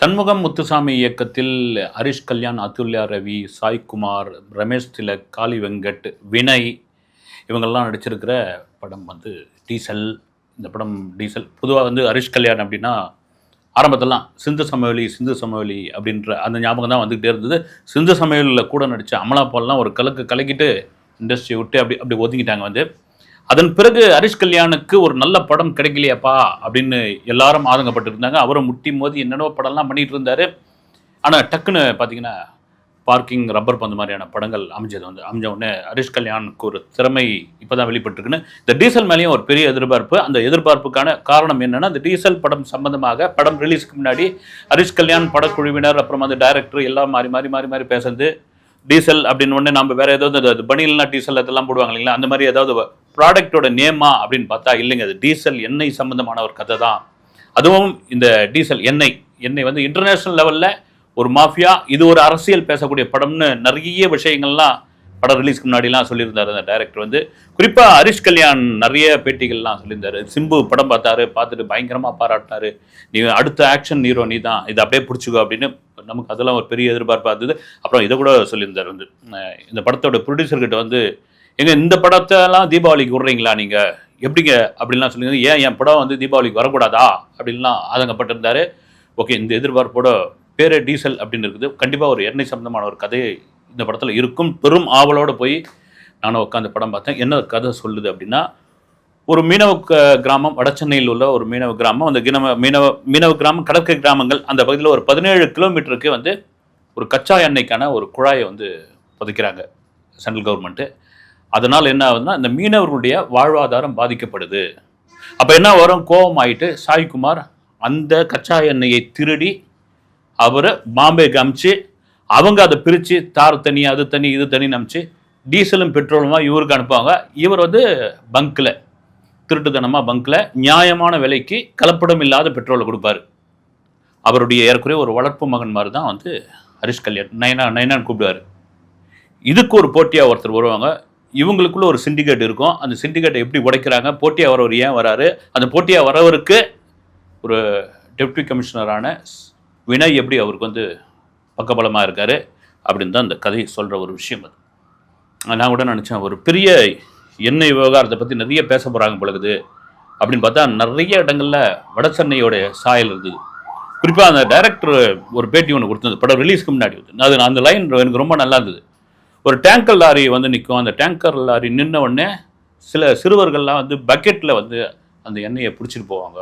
சண்முகம் முத்துசாமி இயக்கத்தில் ஹரிஷ் கல்யாண், அதுல்யா ரவி, சாய்குமார், ரமேஷ் திலக், காளி வெங்கட், வினய் இவங்கெல்லாம் நடிச்சிருக்கிற படம் வந்து டீசல். இந்த படம் டீசல். பொதுவாக வந்து ஹரிஷ் கல்யாண் அப்படின்னா ஆரம்பத்திலாம் சிந்து சமவெளி அப்படின்ற அந்த ஞாபகம் தான் வந்துக்கிட்டே இருந்தது. சிந்து சமவெளியில் கூட நடித்த அமலா பால்லாம் ஒரு கலக்கிட்டு இண்டஸ்ட்ரியை விட்டு அப்படி ஒதுங்கிட்டாங்க வந்து. அதன் பிறகு ஹரிஷ் கல்யாணுக்கு ஒரு நல்ல படம் கிடைக்கலையாப்பா அப்படின்னு எல்லாரும் ஆதங்கப்பட்டு இருந்தாங்க. அவரும் முட்டி மோதி என்னென்ன படம்லாம் பண்ணிட்டு இருந்தார். ஆனால் டக்குன்னு பார்த்தீங்கன்னா பார்க்கிங், ரப்பர் பந்து மாதிரியான படங்கள் அமைஞ்ச உடனே ஹரிஷ் கல்யாணுக்கு ஒரு திறமை இப்போ தான் வெளிப்பட்டுருக்குன்னு இந்த டீசல் மேலேயும் ஒரு பெரிய எதிர்பார்ப்பு. அந்த எதிர்பார்ப்புக்கான காரணம் என்னென்னா, இந்த டீசல் படம் சம்பந்தமாக படம் ரிலீஸ்க்கு முன்னாடி ஹரிஷ் கல்யாண் படக்குழுவினர் அப்புறம் அந்த டைரக்டர் எல்லாம் மாறி பேசுறது. டீசல் அப்படின்னு உடனே நம்ம வேறு ஏதாவது பனியல்னா டீசல் அதெல்லாம் போடுவாங்க இல்லைங்களா, அந்த மாதிரி ஏதாவது ப்ராடக்டோட நேமா அப்படின்னு பார்த்தா இல்லைங்க, அது டீசல் எண்ணெய் சம்பந்தமான ஒரு கதை தான். அதுவும் இந்த டீசல் எண்ணெய் வந்து இன்டர்நேஷ்னல் லெவலில் ஒரு மாஃபியா, இது ஒரு அரசியல் பேசக்கூடிய படம்னு நிறைய விஷயங்கள்லாம் படம் ரிலீஸ்க்கு முன்னாடிலாம் சொல்லியிருந்தார் அந்த டைரக்டர் வந்து. குறிப்பாக ஹரிஷ் கல்யாண் நிறைய பேட்டிகள்லாம் சொல்லியிருந்தார். சிம்பு படம் பார்த்துட்டு பயங்கரமாக பாராட்டினார். நீ அடுத்த ஆக்ஷன் ஹீரோ நீ தான், இதை அப்படியே பிடிச்சிக்கோ அப்படின்னு. நமக்கு அதெல்லாம் ஒரு பெரிய எதிர்பார்ப்பாக இருந்தது. அப்புறம் இதை கூட சொல்லியிருந்தார் வந்து, இந்த படத்தோட ப்ரொடியூசர்கிட்ட வந்து, இந்த படத்தெல்லாம் தீபாவளிக்கு விட்றீங்களா நீங்கள், எப்படிங்க அப்படின்லாம் சொல்லியிருந்தாங்க. என் படம் வந்து தீபாவளிக்கு வரக்கூடாதா அப்படின்லாம் ஆதங்கப்பட்டிருந்தார். ஓகே, இந்த எதிர்பார்ப்போட பேரே டீசல் அப்படின்னு இருக்குது. கண்டிப்பாக ஒரு எண்ணெய் சம்பந்தமான ஒரு கதை இந்த படத்தில் இருக்கும். பெரும் ஆவலோடு போய் நானும் உட்காந்து படம் பார்த்தேன். என்ன கதை சொல்லுது அப்படின்னா, ஒரு மீனவ கிராமம், வடசென்னையில் உள்ள ஒரு மீனவ கிராமம். அந்த மீனவ கிராமம், கடற்கரை கிராமங்கள், அந்த பகுதியில் ஒரு 17 கிலோமீட்டருக்கு வந்து ஒரு கச்சா எண்ணெய்க்கான ஒரு குழாயை வந்து புதைக்கிறாங்க சென்ட்ரல் கவர்மெண்ட்டு. அதனால் என்ன ஆகுதுன்னா, இந்த மீனவர்களுடைய வாழ்வாதாரம் பாதிக்கப்படுது. அப்போ என்ன வரும், கோபம் ஆகிட்டு சாய்குமார் அந்த கச்சா எண்ணெயை திருடி அவரை பாம்பேக்கு அமிச்சு, அவங்க அதை பிரித்து தார் தண்ணி, அது தண்ணி, இது தண்ணின்னு அமிச்சு டீசலும் பெட்ரோலுமா இவருக்கு அனுப்புவாங்க. இவர் வந்து பங்கில் திருட்டுத்தனமாக பங்கில் நியாயமான விலைக்கு கலப்படம் இல்லாத பெட்ரோலை கொடுப்பாரு. அவருடைய ஏற்குறைய ஒரு வளர்ப்பு மகன் மாதிரி தான் வந்து ஹரிஷ் கல்யாண், நைனான்னு கூப்பிடுவார். இதுக்கு ஒரு போட்டியாக ஒருத்தர் வருவாங்க. இவங்களுக்குள்ள ஒரு சிண்டிகேட் இருக்கும். அந்த சிண்டிகேட்டை எப்படி உடைக்கிறாங்க, போட்டியாக வரவர் ஏன் வராரு, அந்த போட்டியாக வரவருக்கு ஒரு டெப்டி கமிஷனரான வினய் எப்படி அவருக்கு வந்து பக்கபலமாக இருக்கார் அப்படின்னு தான் அந்த கதை சொல்கிற ஒரு விஷயம். அது நான் கூட நினச்சேன், ஒரு பெரிய எண்ணெய் விவகாரத்தை பற்றி நிறைய பேச போகிறாங்க பொழுது அப்படின்னு பார்த்தா நிறைய இடங்களில் வட சென்னையோட சாயல் இருந்தது. குறிப்பாக அந்த டைரக்டர் ஒரு பேட்டி ஒன்று கொடுத்தது படம் ரிலீஸ்க்கு முன்னாடி. அது அந்த லைன் எனக்கு ரொம்ப நல்லா இருந்தது. ஒரு டேங்கர் லாரி வந்து நிற்கும். அந்த டேங்கர் லாரி நின்ன உடனே சில சிறுவர்கள்லாம் வந்து பக்கெட்டில் வந்து அந்த எண்ணெயை பிடிச்சிட்டு போவாங்க.